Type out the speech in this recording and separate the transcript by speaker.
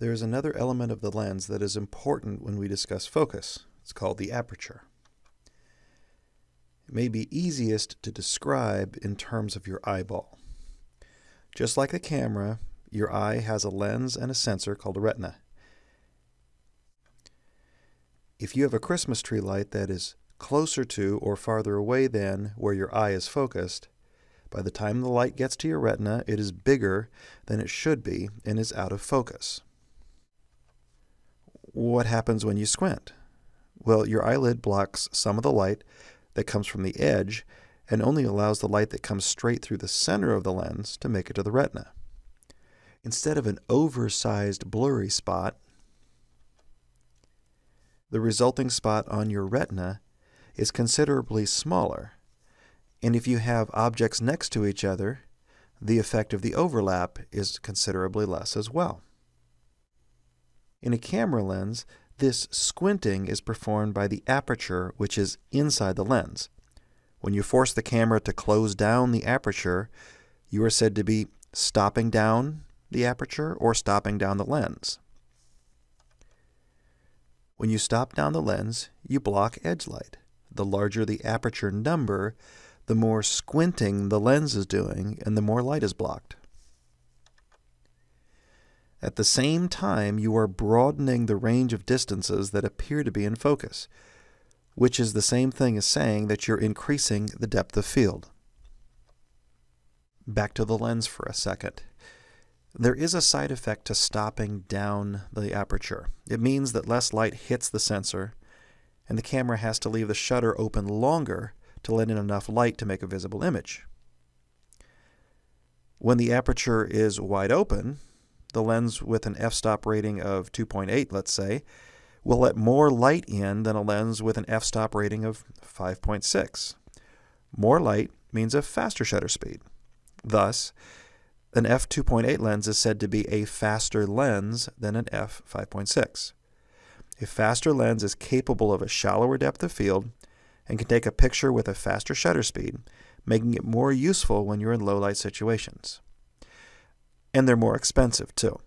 Speaker 1: There is another element of the lens that is important when we discuss focus. It's called the aperture. It may be easiest to describe in terms of your eyeball. Just like the camera, your eye has a lens and a sensor called a retina. If you have a Christmas tree light that is closer to or farther away than where your eye is focused, by the time the light gets to your retina, it is bigger than it should be and is out of focus. What happens when you squint? Well, your eyelid blocks some of the light that comes from the edge and only allows the light that comes straight through the center of the lens to make it to the retina. Instead of an oversized blurry spot, the resulting spot on your retina is considerably smaller. And if you have objects next to each other, the effect of the overlap is considerably less as well. In a camera lens, this squinting is performed by the aperture, which is inside the lens. When you force the camera to close down the aperture, you are said to be stopping down the aperture or stopping down the lens. When you stop down the lens, you block edge light. The larger the aperture number, the more squinting the lens is doing and the more light is blocked. At the same time, you are broadening the range of distances that appear to be in focus, which is the same thing as saying that you're increasing the depth of field. Back to the lens for a second. There is a side effect to stopping down the aperture. It means that less light hits the sensor, and the camera has to leave the shutter open longer to let in enough light to make a visible image. When the aperture is wide open, the lens with an f-stop rating of 2.8, let's say, will let more light in than a lens with an f-stop rating of 5.6. More light means a faster shutter speed. Thus, an f2.8 lens is said to be a faster lens than an f5.6. A faster lens is capable of a shallower depth of field and can take a picture with a faster shutter speed, making it more useful when you're in low light situations. And they're more expensive too.